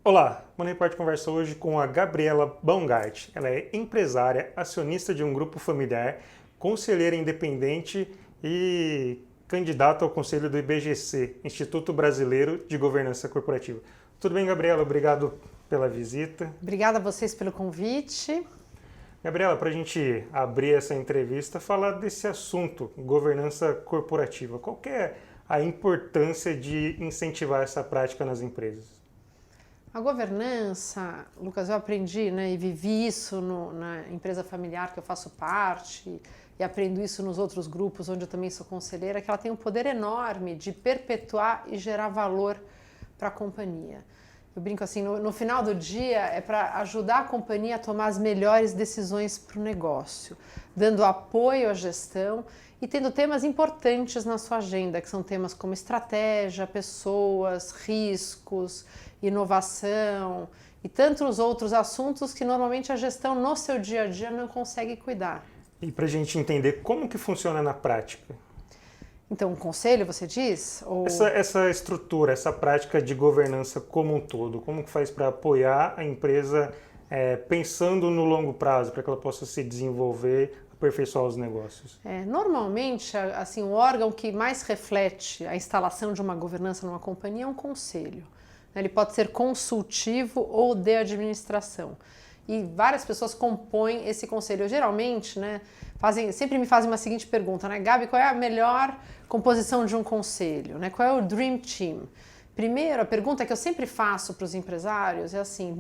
Olá, o Money Report conversa hoje com a Gabriela Baumgart. Ela é empresária, acionista de um grupo familiar, conselheira independente e candidata ao conselho do IBGC, Instituto Brasileiro de Governança Corporativa. Tudo bem, Gabriela? Obrigado pela visita. Obrigada a vocês pelo convite. Gabriela, para a gente abrir essa entrevista, falar desse assunto, governança corporativa. Qual que é a importância de incentivar essa prática nas empresas? A governança, Lucas, eu aprendi, e vivi isso na empresa familiar que eu faço parte e aprendo isso nos outros grupos onde eu também sou conselheira, que ela tem um poder enorme de perpetuar e gerar valor para a companhia. Eu brinco assim, no final do dia é para ajudar a companhia a tomar as melhores decisões para o negócio, dando apoio à gestão e tendo temas importantes na sua agenda, que são temas como estratégia, pessoas, riscos, inovação e tantos outros assuntos que normalmente a gestão no seu dia a dia não consegue cuidar. E para a gente entender como que funciona na prática? Então, um conselho, você diz? Ou... Essa estrutura, essa prática de governança como um todo, como que faz para apoiar a empresa pensando no longo prazo, para que ela possa se desenvolver, aperfeiçoar os negócios? Normalmente, assim, o órgão que mais reflete a instalação de uma governança numa companhia é um conselho. Ele pode ser consultivo ou de administração. E várias pessoas compõem esse conselho. Eu, geralmente, sempre me fazem uma seguinte pergunta, Gabi, qual é a melhor composição de um conselho? Qual é o Dream Team? Primeiro, a pergunta que eu sempre faço para os empresários é assim,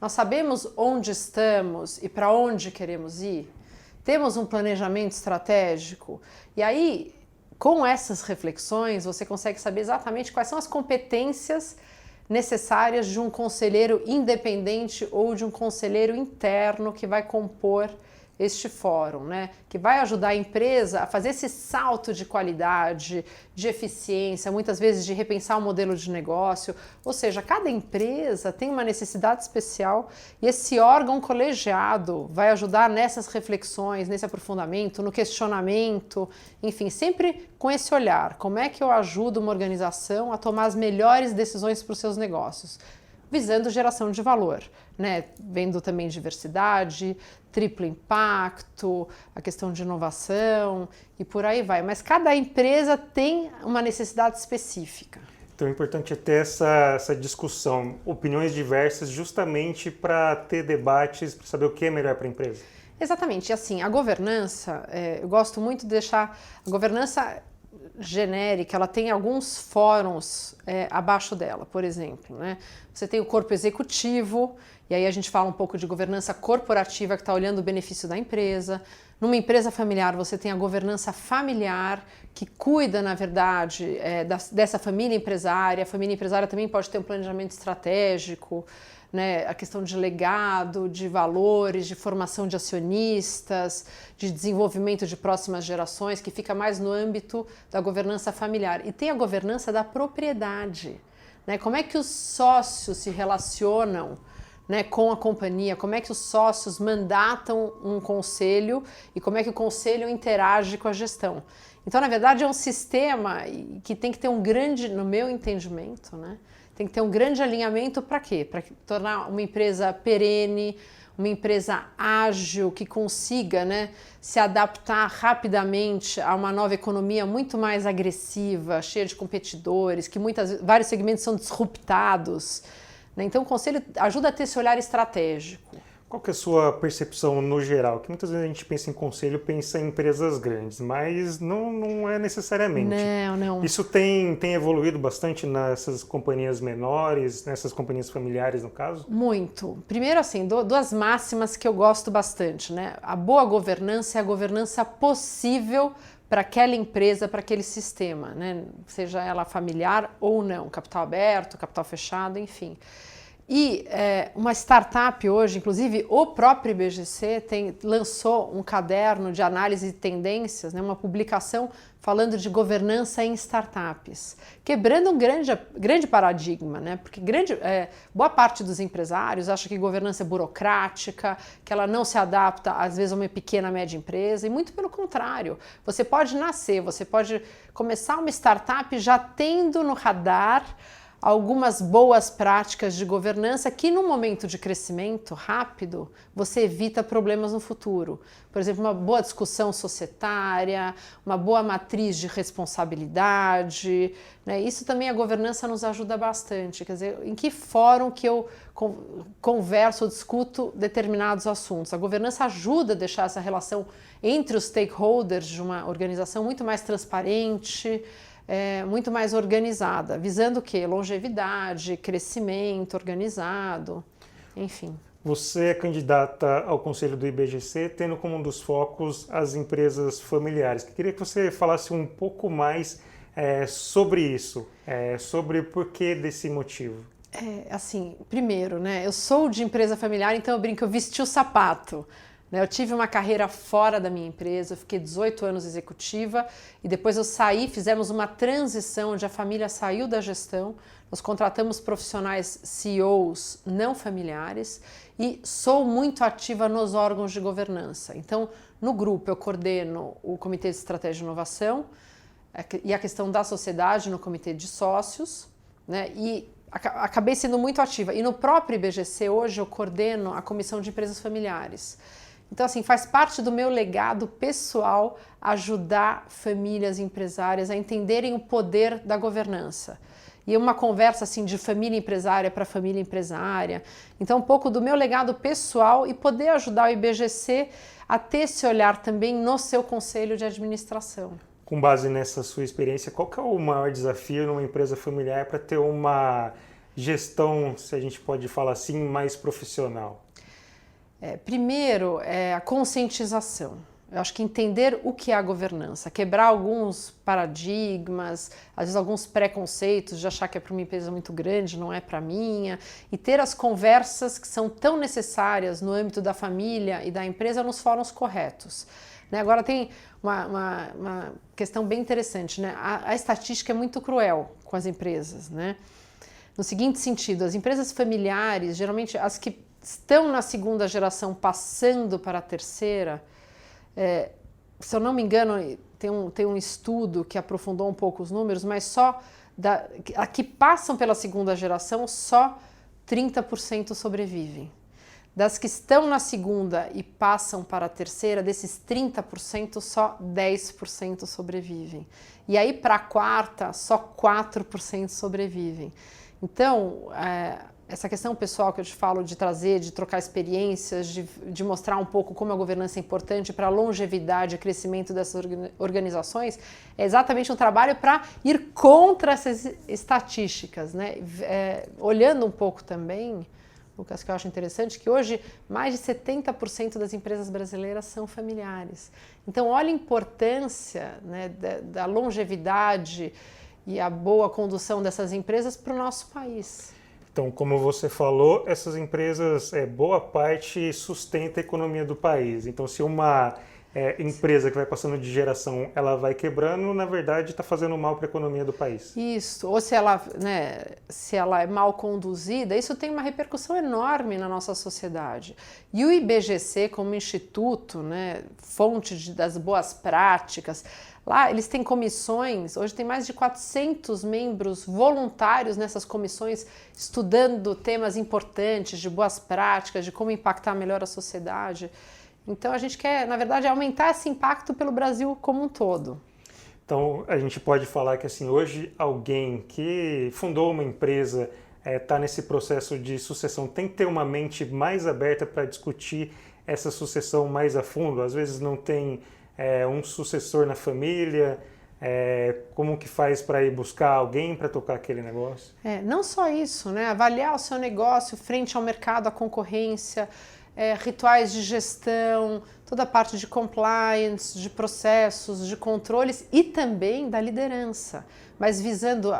nós sabemos onde estamos e para onde queremos ir? Temos um planejamento estratégico? E aí, com essas reflexões, você consegue saber exatamente quais são as competências necessárias de um conselheiro independente ou de um conselheiro interno que vai compor este fórum, que vai ajudar a empresa a fazer esse salto de qualidade, de eficiência, muitas vezes de repensar o modelo de negócio. Ou seja, cada empresa tem uma necessidade especial e esse órgão colegiado vai ajudar nessas reflexões, nesse aprofundamento, no questionamento, enfim, sempre com esse olhar. Como é que eu ajudo uma organização a tomar as melhores decisões para os seus negócios? Visando geração de valor, vendo também diversidade, triplo impacto, a questão de inovação e por aí vai. Mas cada empresa tem uma necessidade específica. Então é importante ter essa discussão, opiniões diversas, justamente para ter debates, para saber o que é melhor para a empresa. Exatamente. E assim, a governança, eu gosto muito de deixar a governança genérica, ela tem alguns fóruns abaixo dela, por exemplo, Você tem o corpo executivo, e aí a gente fala um pouco de governança corporativa que está olhando o benefício da empresa. Numa empresa familiar, você tem a governança familiar, que cuida, na verdade, dessa família empresária. A família empresária também pode ter um planejamento estratégico, a questão de legado, de valores, de formação de acionistas, de desenvolvimento de próximas gerações, que fica mais no âmbito da governança familiar. E tem a governança da propriedade, Como é que os sócios se relacionam com a companhia, como é que os sócios mandatam um conselho e como é que o conselho interage com a gestão. Então, na verdade, é um sistema que tem que ter no meu entendimento, tem que ter um grande alinhamento para quê? Para tornar uma empresa perene, uma empresa ágil, que consiga se adaptar rapidamente a uma nova economia muito mais agressiva, cheia de competidores, que vários segmentos são disruptados. Então o conselho ajuda a ter esse olhar estratégico. Qual que é a sua percepção no geral? Que muitas vezes a gente pensa em conselho, pensa em empresas grandes, mas não é necessariamente. Não. Isso tem evoluído bastante nessas companhias menores, nessas companhias familiares, no caso? Muito. Primeiro, assim, duas máximas que eu gosto bastante, A boa governança é a governança possível para aquela empresa, para aquele sistema, Seja ela familiar ou não, capital aberto, capital fechado, enfim. E uma startup hoje, inclusive o próprio IBGC lançou um caderno de análise de tendências, uma publicação falando de governança em startups, quebrando um grande paradigma, porque boa parte dos empresários acha que governança é burocrática, que ela não se adapta às vezes a uma pequena, média empresa, e muito pelo contrário. Você pode começar uma startup já tendo no radar algumas boas práticas de governança que, num momento de crescimento rápido, você evita problemas no futuro. Por exemplo, uma boa discussão societária, uma boa matriz de responsabilidade, né? Isso também a governança nos ajuda bastante. Quer dizer, em que fórum que eu converso ou discuto determinados assuntos? A governança ajuda a deixar essa relação entre os stakeholders de uma organização muito mais transparente, muito mais organizada, visando o quê? Longevidade, crescimento organizado, enfim. Você é candidata ao conselho do IBGC, tendo como um dos focos as empresas familiares. Queria que você falasse um pouco mais sobre isso, sobre o porquê desse motivo. Assim, primeiro, né, eu sou de empresa familiar, então eu brinco, eu vesti o sapato. Eu tive uma carreira fora da minha empresa, eu fiquei 18 anos executiva e depois eu saí, fizemos uma transição onde a família saiu da gestão, nós contratamos profissionais CEOs não familiares e sou muito ativa nos órgãos de governança. Então, no grupo eu coordeno o Comitê de Estratégia e Inovação e a questão da sociedade no Comitê de Sócios, né, e acabei sendo muito ativa. E no próprio IBGC hoje eu coordeno a Comissão de Empresas Familiares. Então, assim, faz parte do meu legado pessoal ajudar famílias empresárias a entenderem o poder da governança. E uma conversa, assim, de família empresária para família empresária. Então, um pouco do meu legado pessoal e poder ajudar o IBGC a ter esse olhar também no seu conselho de administração. Com base nessa sua experiência, qual que é o maior desafio numa empresa familiar para ter uma gestão, se a gente pode falar assim, mais profissional? Primeiro, a conscientização. Eu acho que entender o que é a governança, quebrar alguns paradigmas, às vezes alguns preconceitos de achar que é para uma empresa muito grande, não é para a minha, e ter as conversas que são tão necessárias no âmbito da família e da empresa nos fóruns corretos. Agora tem uma questão bem interessante, né? A estatística é muito cruel com as empresas, né? No seguinte sentido, as empresas familiares, geralmente as que estão na segunda geração passando para a terceira, se eu não me engano, tem um estudo que aprofundou um pouco os números, mas só a que passam pela segunda geração, só 30% sobrevivem. Das que estão na segunda e passam para a terceira, desses 30%, só 10% sobrevivem. E aí, para a quarta, só 4% sobrevivem. Então, essa questão pessoal que eu te falo de trazer, de trocar experiências, de mostrar um pouco como a governança é importante para a longevidade e crescimento dessas organizações, é exatamente um trabalho para ir contra essas estatísticas, né? Olhando um pouco também, Lucas, que eu acho interessante, que hoje mais de 70% das empresas brasileiras são familiares. Então, olha a importância, né, da longevidade e a boa condução dessas empresas para o nosso país. Então, como você falou, essas empresas, boa parte, sustenta a economia do país. Então, se uma empresa que vai passando de geração, ela vai quebrando, na verdade, está fazendo mal para a economia do país. Isso, ou se ela é mal conduzida, isso tem uma repercussão enorme na nossa sociedade. E o IBGC, como instituto, né, fonte das boas práticas, lá eles têm comissões, hoje tem mais de 400 membros voluntários nessas comissões, estudando temas importantes de boas práticas, de como impactar melhor a sociedade. Então a gente quer, na verdade, aumentar esse impacto pelo Brasil como um todo. Então a gente pode falar que assim, hoje alguém que fundou uma empresa, está nesse processo de sucessão, tem que ter uma mente mais aberta para discutir essa sucessão mais a fundo. Às vezes não tem um sucessor na família, como que faz para ir buscar alguém para tocar aquele negócio? Não só isso, né? Avaliar o seu negócio frente ao mercado, à concorrência, rituais de gestão, toda a parte de compliance, de processos, de controles e também da liderança, mas visando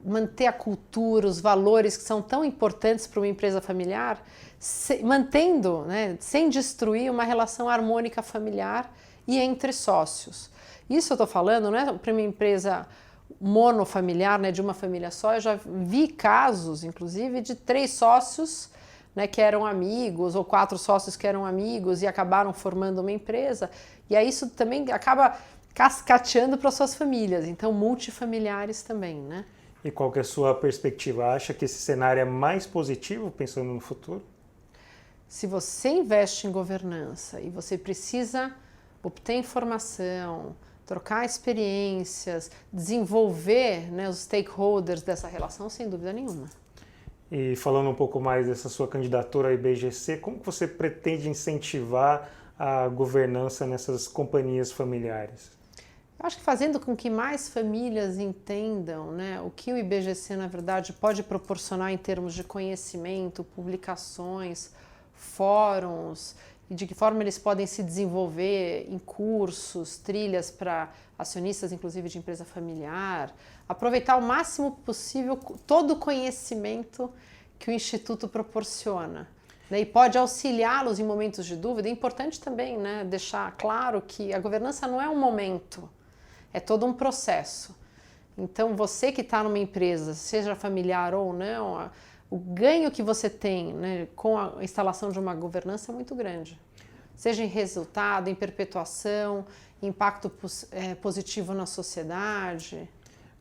manter a cultura, os valores que são tão importantes para uma empresa familiar, mantendo, né, sem destruir uma relação harmônica familiar e entre sócios. Isso eu estou falando, não é para uma empresa monofamiliar, né, de uma família só. Eu já vi casos, inclusive, de 3 sócios, né, que eram amigos, ou 4 sócios que eram amigos e acabaram formando uma empresa. E aí isso também acaba cascateando para suas famílias, então multifamiliares também, né? E qual que é a sua perspectiva? Acha que esse cenário é mais positivo, pensando no futuro? Se você investe em governança e você precisa obter informação, trocar experiências, desenvolver, né, os stakeholders dessa relação, sem dúvida nenhuma. E falando um pouco mais dessa sua candidatura ao IBGC, como que você pretende incentivar a governança nessas companhias familiares? Eu acho que fazendo com que mais famílias entendam, né, o que o IBGC, na verdade, pode proporcionar em termos de conhecimento, publicações, fóruns, e de que forma eles podem se desenvolver em cursos, trilhas para acionistas, inclusive de empresa familiar, aproveitar o máximo possível todo o conhecimento que o Instituto proporciona, né, e pode auxiliá-los em momentos de dúvida. É importante também, né, deixar claro que a governança não é um momento, é todo um processo. Então, você que está numa empresa, seja familiar ou não, o ganho que você tem, né, com a instalação de uma governança é muito grande. Seja em resultado, em perpetuação, impacto positivo na sociedade.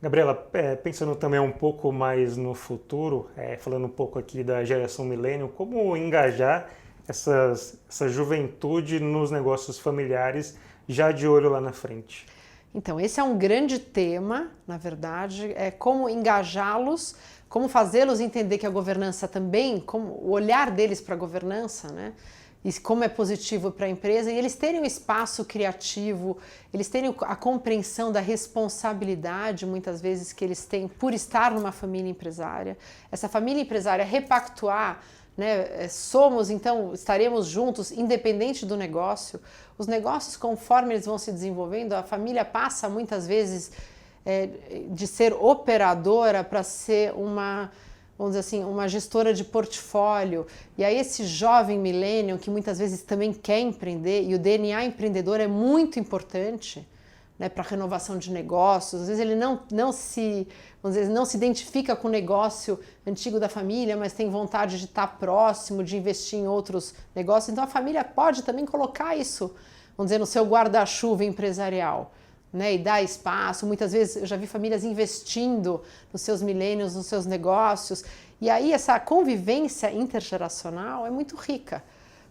Gabriela, pensando também um pouco mais no futuro, falando um pouco aqui da geração millennial, como engajar essa juventude nos negócios familiares já de olho lá na frente? Então, esse é um grande tema, na verdade, é como engajá-los, como fazê-los entender que a governança também, como o olhar deles para a governança, né? E como é positivo para a empresa, e eles terem um espaço criativo, eles terem a compreensão da responsabilidade, muitas vezes, que eles têm por estar numa família empresária. Essa família empresária repactuar, né? Somos, então, estaremos juntos, independente do negócio. Os negócios, conforme eles vão se desenvolvendo, a família passa muitas vezes de ser operadora para ser uma, vamos dizer assim, uma gestora de portfólio. E aí esse jovem millennial que muitas vezes também quer empreender, e o DNA empreendedor é muito importante, né, para a renovação de negócios. Às vezes ele não se identifica com o negócio antigo da família, mas tem vontade de estar próximo, de investir em outros negócios. Então a família pode também colocar isso, vamos dizer, no seu guarda-chuva empresarial, né, e dar espaço. Muitas vezes eu já vi famílias investindo nos seus millennials, nos seus negócios. E aí essa convivência intergeracional é muito rica,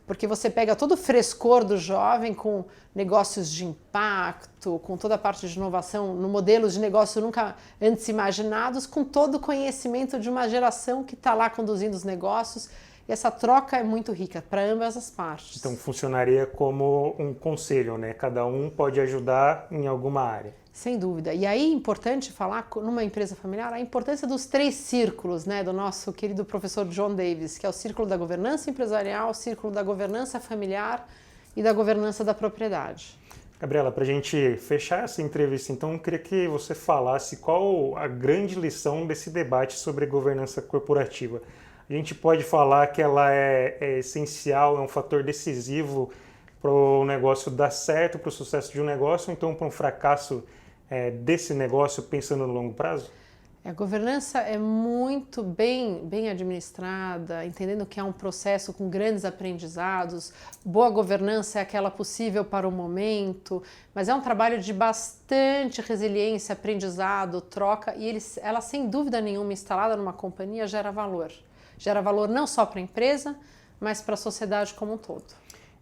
porque você pega todo o frescor do jovem com negócios de impacto, com toda a parte de inovação, no modelos de negócio nunca antes imaginados, com todo o conhecimento de uma geração que está lá conduzindo os negócios. E essa troca é muito rica para ambas as partes. Então funcionaria como um conselho, né? Cada um pode ajudar em alguma área. Sem dúvida. E aí é importante falar, numa empresa familiar, a importância dos 3 círculos, né, do nosso querido professor John Davis, que é o círculo da governança empresarial, o círculo da governança familiar e da governança da propriedade. Gabriela, para a gente fechar essa entrevista, então, eu queria que você falasse qual a grande lição desse debate sobre governança corporativa. A gente pode falar que ela é essencial, é um fator decisivo para o negócio dar certo, para o sucesso de um negócio, ou então para um fracasso desse negócio, pensando no longo prazo? A governança é muito bem administrada, entendendo que é um processo com grandes aprendizados. Boa governança é aquela possível para o momento, mas é um trabalho de bastante resiliência, aprendizado, troca, e ela, sem dúvida nenhuma, instalada numa companhia, gera valor. Gera valor não só para a empresa, mas para a sociedade como um todo.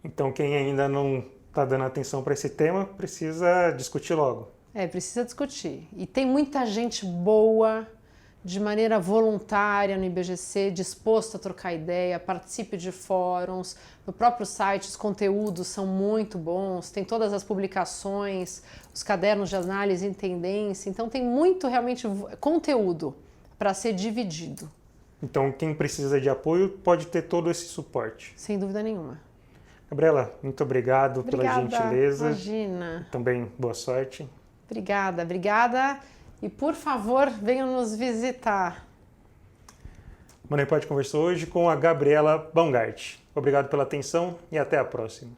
Então, quem ainda não está dando atenção para esse tema, precisa discutir logo. Precisa discutir. E tem muita gente boa, de maneira voluntária no IBGC, disposto a trocar ideia, participe de fóruns. No próprio site, os conteúdos são muito bons, tem todas as publicações, os cadernos de análise em tendência. Então, tem muito, realmente, conteúdo para ser dividido. Então, quem precisa de apoio pode ter todo esse suporte. Sem dúvida nenhuma. Gabriela, muito obrigado pela gentileza. Imagina. Também boa sorte. Obrigada. E, por favor, venham nos visitar. Money Report conversou hoje com a Gabriela Baumgart. Obrigado pela atenção e até a próxima.